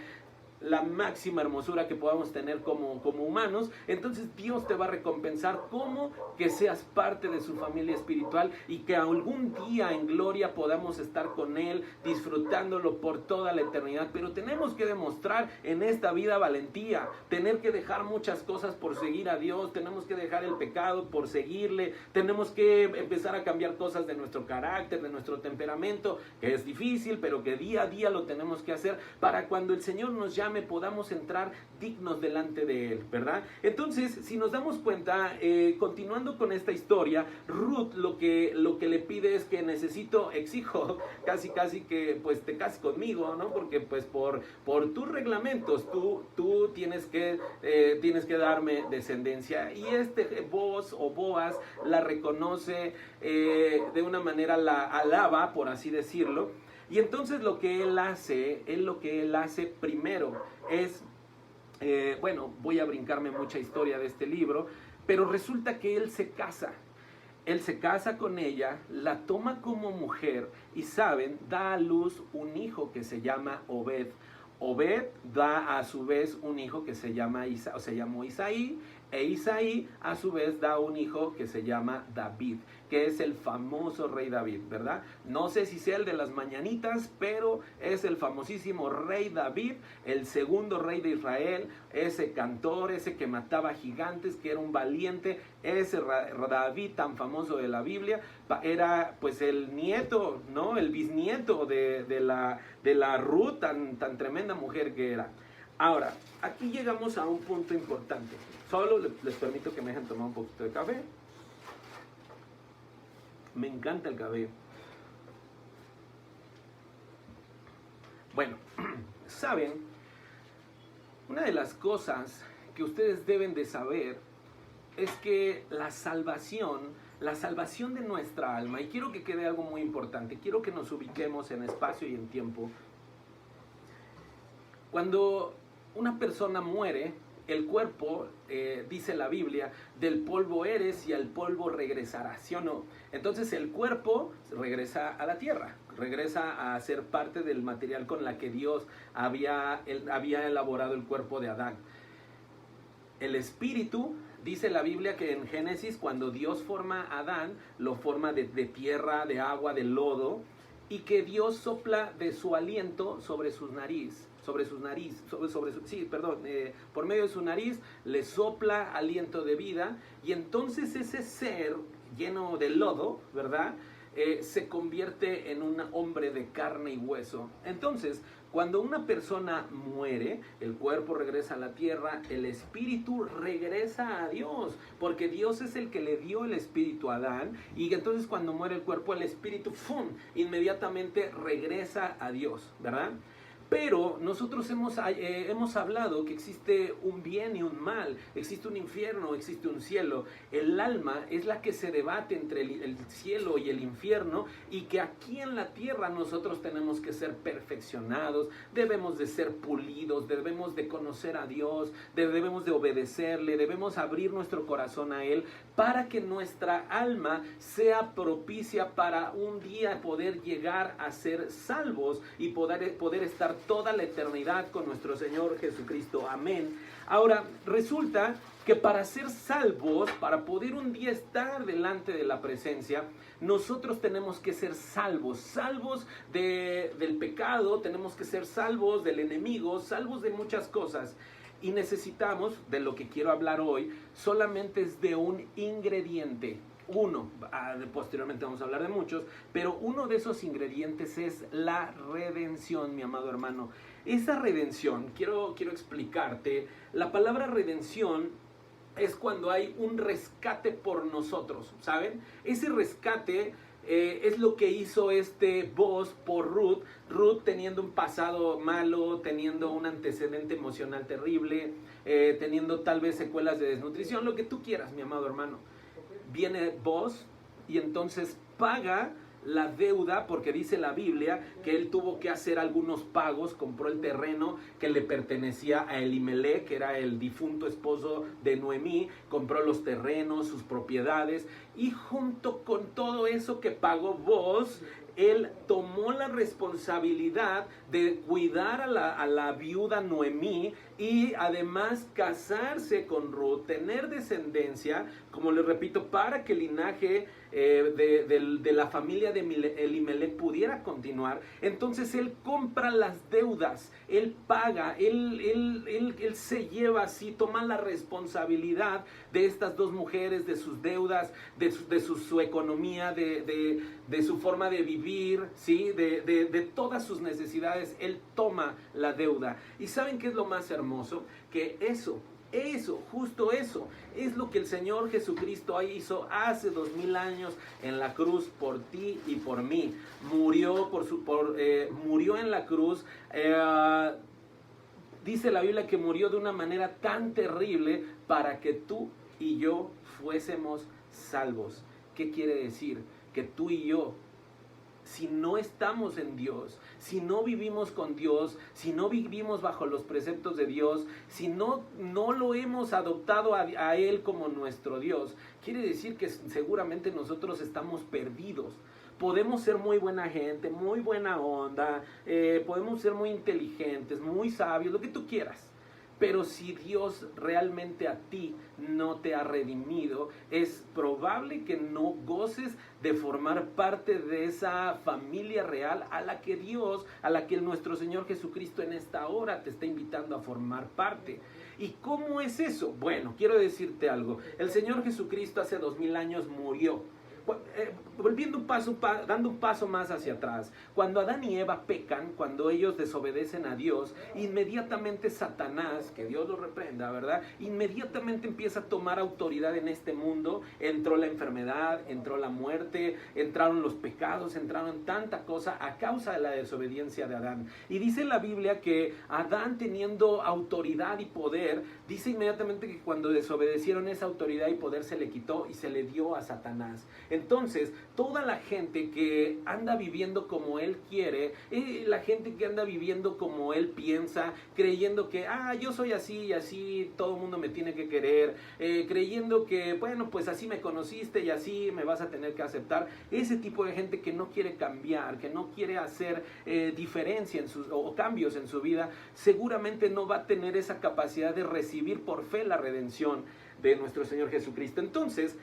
la máxima hermosura que podamos tener como humanos. Entonces Dios te va a recompensar como que seas parte de su familia espiritual, y que algún día en gloria podamos estar con Él, disfrutándolo por toda la eternidad. Pero tenemos que demostrar en esta vida valentía, tener que dejar muchas cosas por seguir a Dios, tenemos que dejar el pecado por seguirle, tenemos que empezar a cambiar cosas de nuestro carácter, de nuestro temperamento, que es difícil, pero que día a día lo tenemos que hacer, para cuando el Señor nos llame podamos entrar dignos delante de Él, ¿verdad? Entonces, si nos damos cuenta, continuando con esta historia, Ruth lo que le pide es que exijo casi que pues te cases conmigo, ¿no? Porque pues por tus reglamentos tú tienes que darme descendencia. Y Boaz la reconoce, de una manera la alaba, por así decirlo. Y entonces lo que él hace primero es, voy a brincarme mucha historia de este libro, pero resulta que él se casa con ella, la toma como mujer y, ¿saben?, da a luz un hijo que se llama Obed. Obed da a su vez un hijo que se llamó Isaí, e Isaí a su vez da un hijo que se llama David, que es el famoso rey David, ¿verdad? No sé si sea el de las mañanitas, pero es el famosísimo rey David, el segundo rey de Israel, ese cantor, ese que mataba gigantes, que era un valiente, ese David tan famoso de la Biblia, era pues el nieto, ¿no? El bisnieto de la Ruth, tan tremenda mujer que era. Ahora, aquí llegamos a un punto importante. Solo les permito que me dejen tomar un poquito de café. Me encanta el café. Bueno, saben, una de las cosas que ustedes deben de saber es que la salvación de nuestra alma, y quiero que quede algo muy importante, quiero que nos ubiquemos en espacio y en tiempo. Cuando una persona muere, el cuerpo, dice la Biblia, del polvo eres y al polvo regresarás, ¿sí o no? Entonces el cuerpo regresa a la tierra, regresa a ser parte del material con la que Dios había elaborado el cuerpo de Adán. El espíritu, dice la Biblia que en Génesis, cuando Dios forma a Adán, lo forma de tierra, de agua, de lodo, y que Dios sopla de su aliento sobre su nariz, por medio de su nariz le sopla aliento de vida, y entonces ese ser lleno de lodo, ¿verdad? Se convierte en un hombre de carne y hueso. Entonces, cuando una persona muere, el cuerpo regresa a la tierra, el espíritu regresa a Dios, porque Dios es el que le dio el espíritu a Adán, y entonces cuando muere el cuerpo, el espíritu, ¡fum!, inmediatamente regresa a Dios, ¿verdad? Pero nosotros hemos hablado que existe un bien y un mal, existe un infierno, existe un cielo. El alma es la que se debate entre el cielo y el infierno, y que aquí en la tierra nosotros tenemos que ser perfeccionados, debemos de ser pulidos, debemos de conocer a Dios, debemos de obedecerle, debemos abrir nuestro corazón a Él para que nuestra alma sea propicia para un día poder llegar a ser salvos y poder estar toda la eternidad con nuestro Señor Jesucristo. Amén. Ahora, resulta que para ser salvos, para poder un día estar delante de la presencia, nosotros tenemos que ser salvos del pecado, tenemos que ser salvos del enemigo, salvos de muchas cosas. Y necesitamos, de lo que quiero hablar hoy, solamente es de un ingrediente. Uno, posteriormente vamos a hablar de muchos, pero uno de esos ingredientes es la redención, mi amado hermano. Esa redención, quiero explicarte, la palabra redención es cuando hay un rescate por nosotros, ¿saben? Ese rescate es lo que hizo Boaz por Ruth. Ruth, teniendo un pasado malo, teniendo un antecedente emocional terrible, teniendo tal vez secuelas de desnutrición, lo que tú quieras, mi amado hermano. Viene Boaz y entonces paga la deuda, porque dice la Biblia que él tuvo que hacer algunos pagos, compró el terreno que le pertenecía a Elimelech, que era el difunto esposo de Noemí, compró los terrenos, sus propiedades, y junto con todo eso que pagó Boaz, él tomó la responsabilidad de cuidar a la viuda Noemí y además casarse con Ruth, tener descendencia, como les repito, para que el linaje de la familia de Elimelech pudiera continuar. Entonces él compra las deudas, él paga, él se lleva así, toma la responsabilidad de estas dos mujeres, de sus deudas, de su economía, de su forma de vivir, ¿sí? de todas sus necesidades. Él toma la deuda. ¿Y saben qué es lo más hermoso? Que justo eso, es lo que el Señor Jesucristo hizo hace 2000 años en la cruz por ti y por mí. Murió en la cruz. Dice la Biblia que murió de una manera tan terrible para que tú y yo fuésemos salvos. ¿Qué quiere decir? Que tú y yo, si no estamos en Dios, si no vivimos con Dios, si no vivimos bajo los preceptos de Dios, si no lo hemos adoptado a Él como nuestro Dios, quiere decir que seguramente nosotros estamos perdidos. podemos ser muy buena gente, muy buena onda, podemos ser muy inteligentes, muy sabios, lo que tú quieras. Pero si Dios realmente a ti no te ha redimido, es probable que no goces de formar parte de esa familia real a la que Dios, a la que nuestro Señor Jesucristo en esta hora te está invitando a formar parte. ¿Y cómo es eso? Bueno, quiero decirte algo. El Señor Jesucristo hace 2000 años murió. Volviendo dando un paso más hacia atrás, cuando Adán y Eva pecan, cuando ellos desobedecen a Dios, inmediatamente Satanás, que Dios lo reprenda, ¿verdad? Inmediatamente empieza a tomar autoridad en este mundo. Entró la enfermedad, entró la muerte, entraron los pecados, entraron tanta cosa a causa de la desobediencia de Adán. Y dice la Biblia que Adán, teniendo autoridad y poder, dice inmediatamente que cuando desobedecieron, esa autoridad y poder se le quitó y se le dio a Satanás. Entonces, toda la gente que anda viviendo como él quiere, la gente que anda viviendo como él piensa, creyendo que, yo soy así y así todo el mundo me tiene que querer, creyendo que, bueno, pues así me conociste y así me vas a tener que aceptar, ese tipo de gente que no quiere cambiar, que no quiere hacer diferencia o cambios en su vida, seguramente no va a tener esa capacidad de recibir por fe la redención de nuestro Señor Jesucristo. Entonces,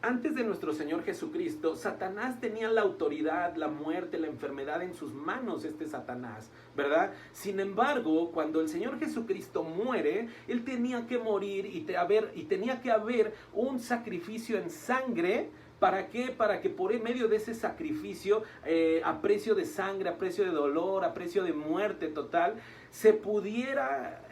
antes de nuestro Señor Jesucristo, Satanás tenía la autoridad, la muerte, la enfermedad en sus manos, Satanás, ¿verdad? Sin embargo, cuando el Señor Jesucristo muere, Él tenía que morir y tenía que haber un sacrificio en sangre. ¿Para qué? Para que por medio de ese sacrificio, a precio de sangre, a precio de dolor, a precio de muerte total, se pudiera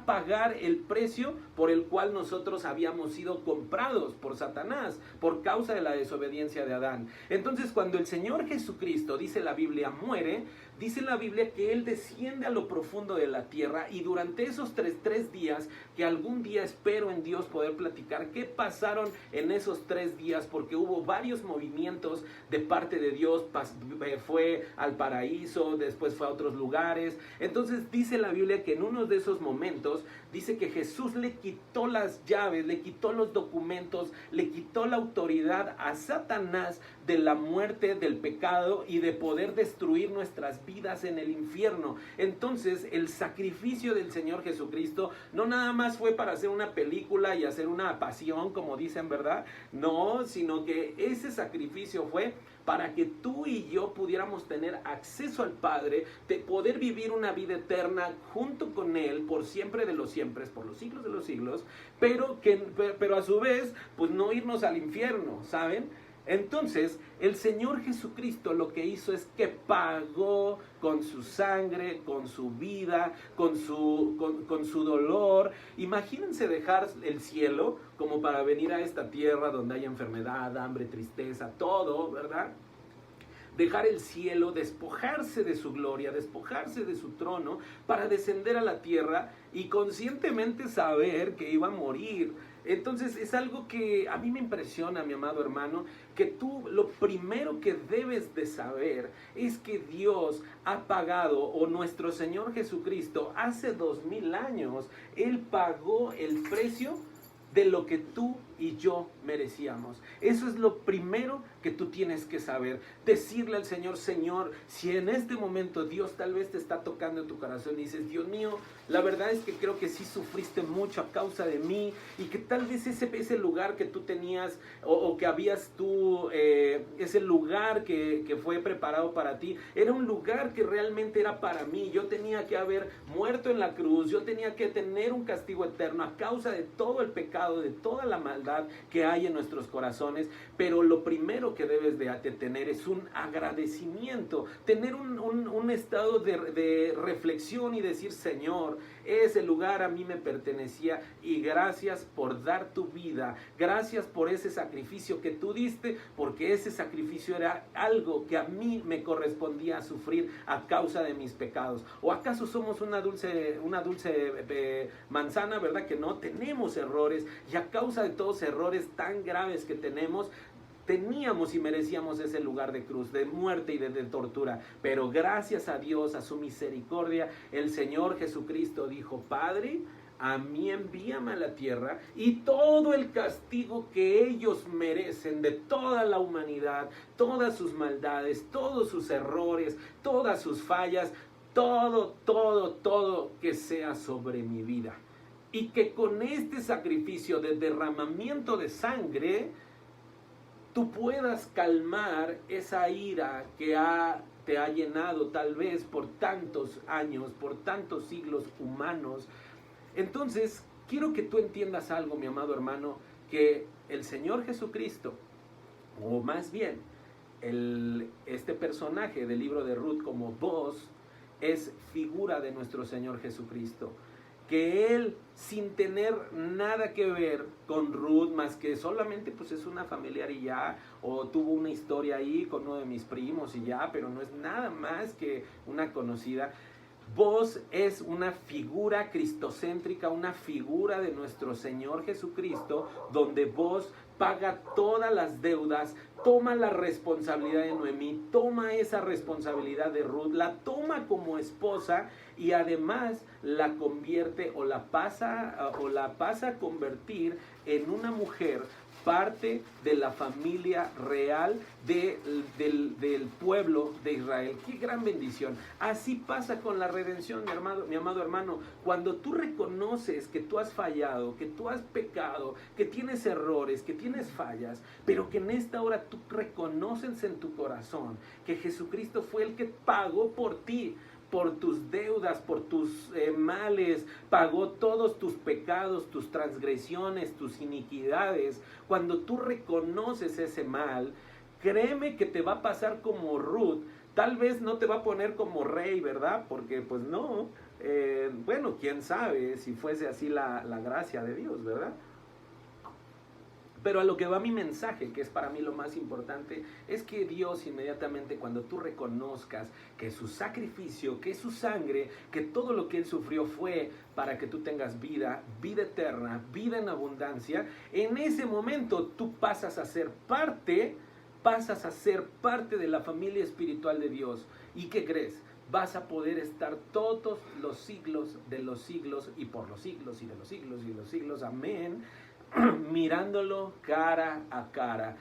pagar el precio por el cual nosotros habíamos sido comprados por Satanás, por causa de la desobediencia de Adán. Entonces, cuando el Señor Jesucristo, dice la Biblia, muere, dice la Biblia que Él desciende a lo profundo de la tierra, y durante esos tres días, que algún día espero en Dios poder platicar qué pasaron en esos 3 días, porque hubo varios movimientos de parte de Dios. Fue al paraíso, después fue a otros lugares. Entonces dice la Biblia que en uno de esos momentos, dice que Jesús le quitó las llaves, le quitó los documentos, le quitó la autoridad a Satanás de la muerte, del pecado y de poder destruir nuestras vidas en el infierno. Entonces el sacrificio del Señor Jesucristo no nada más fue para hacer una película y hacer una pasión, como dicen, ¿verdad? No, sino que ese sacrificio fue para que tú y yo pudiéramos tener acceso al Padre, de poder vivir una vida eterna junto con Él por siempre de los siempre, por los siglos de los siglos, pero a su vez, pues no irnos al infierno, ¿saben? Entonces, el Señor Jesucristo lo que hizo es que pagó con su sangre, con su vida, con su dolor. Imagínense dejar el cielo como para venir a esta tierra donde hay enfermedad, hambre, tristeza, todo, ¿verdad? Dejar el cielo, despojarse de su gloria, despojarse de su trono para descender a la tierra y conscientemente saber que iba a morir. Entonces es algo que a mí me impresiona, mi amado hermano, que tú lo primero que debes de saber es que Dios ha pagado, o nuestro Señor Jesucristo hace 2000 años, Él pagó el precio de lo que tú y yo merecíamos. Eso es lo primero que tú tienes que saber. Decirle al Señor: Señor, si en este momento Dios tal vez te está tocando en tu corazón y dices: Dios mío, la verdad es que creo que sí sufriste mucho a causa de mí, y que tal vez ese lugar que tú tenías o que habías tú, ese lugar que fue preparado para ti, era un lugar que realmente era para mí. Yo tenía que haber muerto en la cruz, yo tenía que tener un castigo eterno a causa de todo el pecado, de toda la maldad que hay en nuestros corazones. Pero lo primero que debes de tener es un agradecimiento, tener un estado de reflexión y decir: Señor, ese lugar a mí me pertenecía, y gracias por dar tu vida, gracias por ese sacrificio que tú diste, porque ese sacrificio era algo que a mí me correspondía sufrir a causa de mis pecados. ¿O acaso somos una dulce manzana, verdad? Que no tenemos errores, y a causa de todos errores tan graves que teníamos y merecíamos ese lugar de cruz, de muerte y de tortura. Pero gracias a Dios, a su misericordia, el Señor Jesucristo dijo: Padre, a mí envíame a la tierra y todo el castigo que ellos merecen de toda la humanidad, todas sus maldades, todos sus errores, todas sus fallas, todo que sea sobre mi vida. Y que con este sacrificio de derramamiento de sangre, tú puedas calmar esa ira que te ha llenado tal vez por tantos años, por tantos siglos humanos. Entonces, quiero que tú entiendas algo, mi amado hermano, que el Señor Jesucristo, o más bien, este personaje del libro de Ruth como Boaz, es figura de nuestro Señor Jesucristo. Que él, sin tener nada que ver con Ruth, más que solamente pues es una familiar y ya, o tuvo una historia ahí con uno de mis primos y ya, pero no es nada más que una conocida. Boaz es una figura cristocéntrica, una figura de nuestro Señor Jesucristo, donde Boaz paga todas las deudas, toma la responsabilidad de Noemí, toma esa responsabilidad de Ruth, la toma como esposa y además la convierte o la pasa a convertir en una mujer parte de la familia real del pueblo de Israel. ¡Qué gran bendición! Así pasa con la redención, mi amado hermano. Cuando tú reconoces que tú has fallado, que tú has pecado, que tienes errores, que tienes fallas, pero que en esta hora tú reconoces en tu corazón que Jesucristo fue el que pagó por ti, por tus deudas, por tus males, pagó todos tus pecados, tus transgresiones, tus iniquidades. Cuando tú reconoces ese mal, créeme que te va a pasar como Ruth. Tal vez no te va a poner como rey, ¿verdad? Porque pues no, bueno, quién sabe si fuese así la gracia de Dios, ¿verdad? Pero a lo que va mi mensaje, que es para mí lo más importante, es que Dios inmediatamente cuando tú reconozcas que su sacrificio, que su sangre, que todo lo que Él sufrió fue para que tú tengas vida, vida eterna, vida en abundancia, en ese momento tú pasas a ser parte de la familia espiritual de Dios. ¿Y qué crees? Vas a poder estar todos los siglos de los siglos y por los siglos y de los siglos y de los siglos. Amén. Mirándolo cara a cara,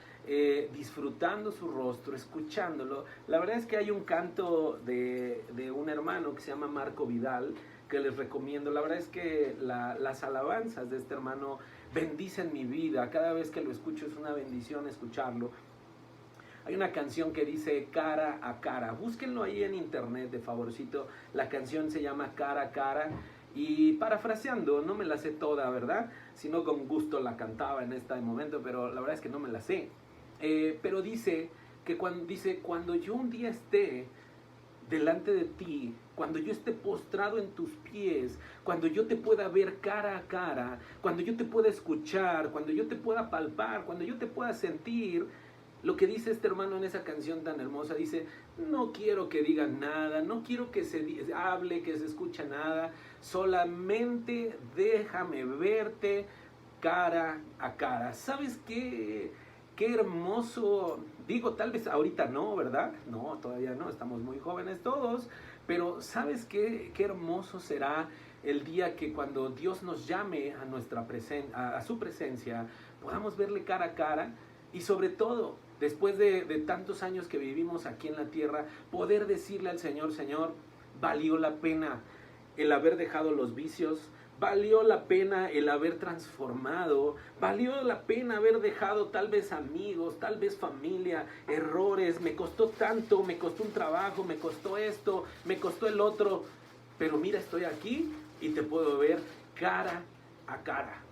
disfrutando su rostro, escuchándolo. La verdad es que hay un canto de un hermano que se llama Marco Vidal, que les recomiendo. La verdad es que las alabanzas de este hermano bendicen mi vida. Cada vez que lo escucho es una bendición escucharlo. Hay una canción que dice cara a cara. Búsquenlo ahí en internet de favorcito. La canción se llama Cara a Cara. Y parafraseando, no me la sé toda, ¿verdad? Si no, con gusto la cantaba en este momento, pero la verdad es que no me la sé. Pero dice que cuando yo un día esté delante de ti, cuando yo esté postrado en tus pies, cuando yo te pueda ver cara a cara, cuando yo te pueda escuchar, cuando yo te pueda palpar, cuando yo te pueda sentir, lo que dice este hermano en esa canción tan hermosa, dice, no quiero que digan nada, no quiero que se hable, que se escuche nada, solamente déjame verte cara a cara. ¿Sabes qué? Qué hermoso, digo, tal vez ahorita no, ¿verdad? No, todavía no, estamos muy jóvenes todos, pero ¿sabes qué? Qué hermoso será el día que cuando Dios nos llame a su presencia, podamos verle cara a cara y sobre todo, después de tantos años que vivimos aquí en la tierra, poder decirle al Señor, Señor, valió la pena el haber dejado los vicios, valió la pena el haber transformado, valió la pena haber dejado tal vez amigos, tal vez familia, errores, me costó tanto, me costó un trabajo, me costó esto, me costó el otro, pero mira, estoy aquí y te puedo ver cara a cara.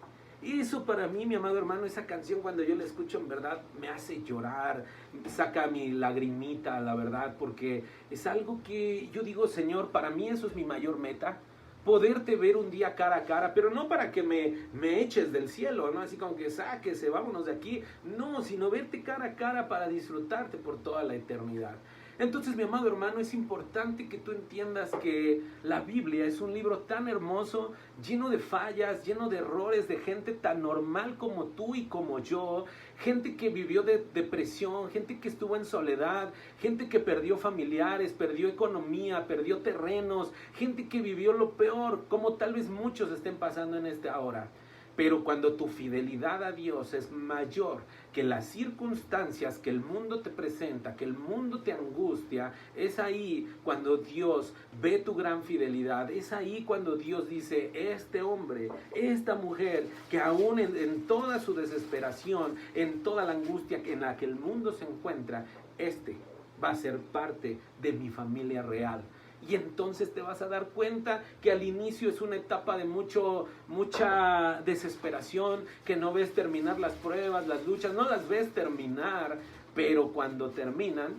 Y eso para mí, mi amado hermano, esa canción cuando yo la escucho en verdad me hace llorar, saca mi lagrimita, la verdad, porque es algo que yo digo, Señor, para mí eso es mi mayor meta, poderte ver un día cara a cara, pero no para que me eches del cielo, ¿no? Así como que sáquese, vámonos de aquí, no, sino verte cara a cara para disfrutarte por toda la eternidad. Entonces, mi amado hermano, es importante que tú entiendas que la Biblia es un libro tan hermoso, lleno de fallas, lleno de errores, de gente tan normal como tú y como yo, gente que vivió de depresión, gente que estuvo en soledad, gente que perdió familiares, perdió economía, perdió terrenos, gente que vivió lo peor, como tal vez muchos estén pasando en esta hora. Pero cuando tu fidelidad a Dios es mayor que las circunstancias que el mundo te presenta, que el mundo te angustia, es ahí cuando Dios ve tu gran fidelidad, es ahí cuando Dios dice, este hombre, esta mujer, que aún en toda su desesperación, en toda la angustia en la que el mundo se encuentra, este va a ser parte de mi familia real. Y entonces te vas a dar cuenta que al inicio es una etapa de mucha desesperación, que no ves terminar las pruebas, las luchas, no las ves terminar, pero cuando terminan,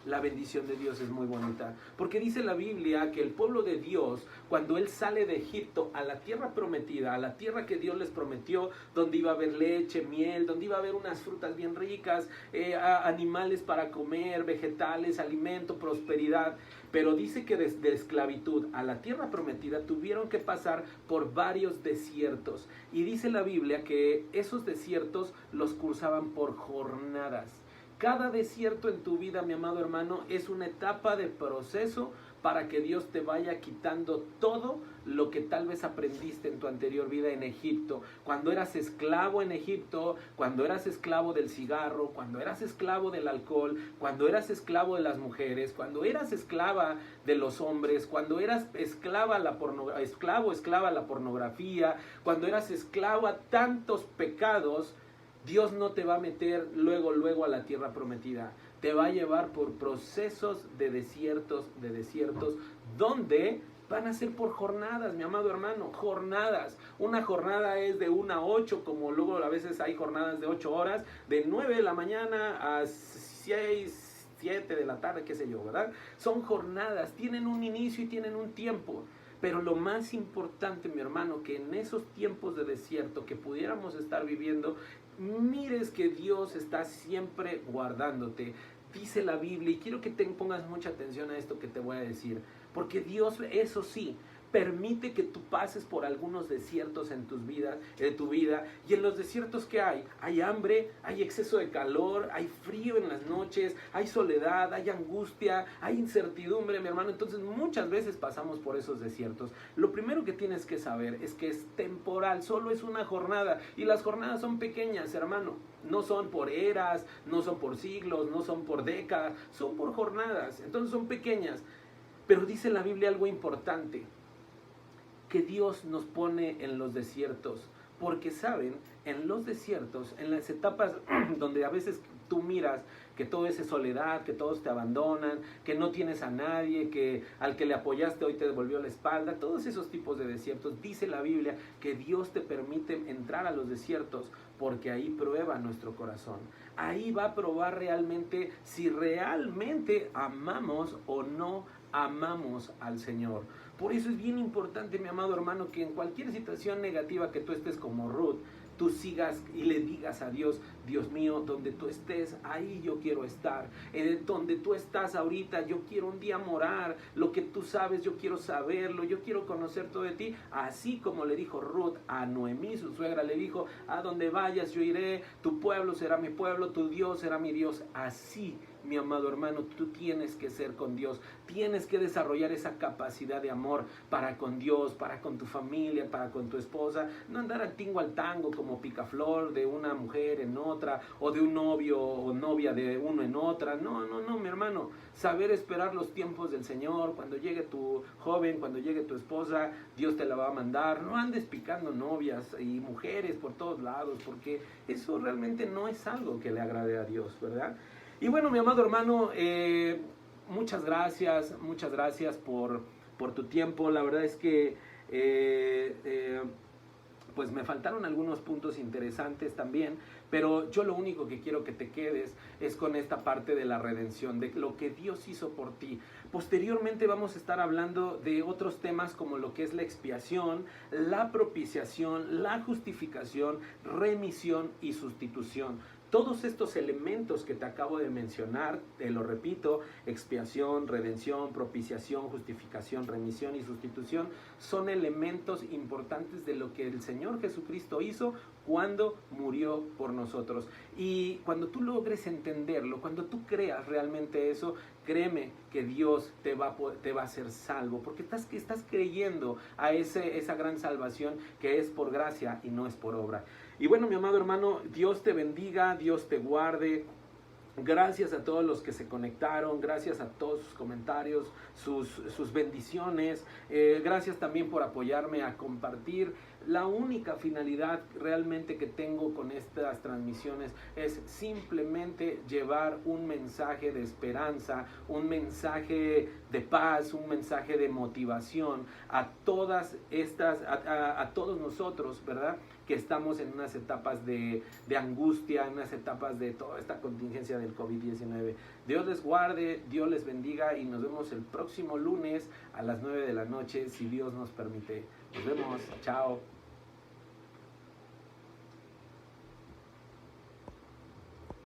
la bendición de Dios es muy bonita. Porque dice la Biblia que el pueblo de Dios, cuando él sale de Egipto a la tierra prometida, a la tierra que Dios les prometió, donde iba a haber leche, miel, donde iba a haber unas frutas bien ricas, animales para comer, vegetales, alimento, prosperidad. Pero dice que desde esclavitud a la tierra prometida tuvieron que pasar por varios desiertos. Y dice la Biblia que esos desiertos los cursaban por jornadas. Cada desierto en tu vida, mi amado hermano, es una etapa de proceso para que Dios te vaya quitando todo lo que tal vez aprendiste en tu anterior vida en Egipto. Cuando eras esclavo en Egipto, cuando eras esclavo del cigarro, cuando eras esclavo del alcohol, cuando eras esclavo de las mujeres, cuando eras esclava de los hombres, cuando eras esclava a la pornografía, cuando eras esclavo a tantos pecados, Dios no te va a meter luego a la tierra prometida. Te va a llevar por procesos de desiertos, donde van a ser por jornadas, mi amado hermano, jornadas. Una jornada es de 1 a 8, como luego a veces hay jornadas de 8 horas, de 9 de la mañana a 6, 7 de la tarde, qué sé yo, ¿verdad? Son jornadas, tienen un inicio y tienen un tiempo. Pero lo más importante, mi hermano, que en esos tiempos de desierto que pudiéramos estar viviendo, mires que Dios está siempre guardándote. Dice la Biblia, y quiero que te pongas mucha atención a esto que te voy a decir, porque Dios, eso sí, permite que tú pases por algunos desiertos en tu vida, y en los desiertos que hay hambre, hay exceso de calor, hay frío en las noches, hay soledad, hay angustia, hay incertidumbre, mi hermano. Entonces muchas veces pasamos por esos desiertos. Lo primero que tienes que saber es que es temporal, solo es una jornada, y las jornadas son pequeñas, hermano. No son por eras, no son por siglos, no son por décadas, son por jornadas, entonces son pequeñas. Pero dice la Biblia algo importante, que Dios nos pone en los desiertos, porque saben, en los desiertos, en las etapas donde a veces tú miras que todo es soledad, que todos te abandonan, que no tienes a nadie, que al que le apoyaste hoy te devolvió la espalda, todos esos tipos de desiertos, dice la Biblia que Dios te permite entrar a los desiertos, porque ahí prueba nuestro corazón. Ahí va a probar realmente si realmente amamos o no amamos al Señor. Por eso es bien importante, mi amado hermano, que en cualquier situación negativa que tú estés como Ruth, tú sigas y le digas a Dios, Dios mío, donde tú estés, ahí yo quiero estar. Donde tú estás ahorita, yo quiero un día morar. Lo que tú sabes, yo quiero saberlo, yo quiero conocer todo de ti. Así como le dijo Ruth a Noemí, su suegra, le dijo, a donde vayas yo iré, tu pueblo será mi pueblo, tu Dios será mi Dios. Así, mi amado hermano, tú tienes que ser con Dios, tienes que desarrollar esa capacidad de amor para con Dios, para con tu familia, para con tu esposa, no andar al tingo al tango como picaflor de una mujer en otra, o de un novio o novia de uno en otra. No, mi hermano, saber esperar los tiempos del Señor. Cuando llegue tu joven, cuando llegue tu esposa, Dios te la va a mandar. No andes picando novias y mujeres por todos lados, porque eso realmente no es algo que le agrade a Dios, ¿verdad? Y bueno, mi amado hermano, muchas gracias por tu tiempo. La verdad es que pues me faltaron algunos puntos interesantes también, pero yo lo único que quiero que te quedes es con esta parte de la redención, de lo que Dios hizo por ti. Posteriormente vamos a estar hablando de otros temas como lo que es la expiación, la propiciación, la justificación, remisión y sustitución. Todos estos elementos que te acabo de mencionar, te lo repito, expiación, redención, propiciación, justificación, remisión y sustitución, son elementos importantes de lo que el Señor Jesucristo hizo cuando murió por nosotros. Y cuando tú logres entenderlo, cuando tú creas realmente eso, créeme que Dios te va a hacer salvo, porque estás creyendo a esa gran salvación que es por gracia y no es por obra. Y bueno, mi amado hermano, Dios te bendiga, Dios te guarde. Gracias a todos los que se conectaron, gracias a todos sus comentarios, sus bendiciones. Gracias también por apoyarme a compartir. La única finalidad realmente que tengo con estas transmisiones es simplemente llevar un mensaje de esperanza, un mensaje de paz, un mensaje de motivación a todas a todos nosotros, ¿verdad? Que estamos en unas etapas de angustia, en unas etapas de toda esta contingencia del COVID-19. Dios les guarde, Dios les bendiga y nos vemos el próximo lunes a las 9 de la noche, si Dios nos permite. Nos vemos, chao.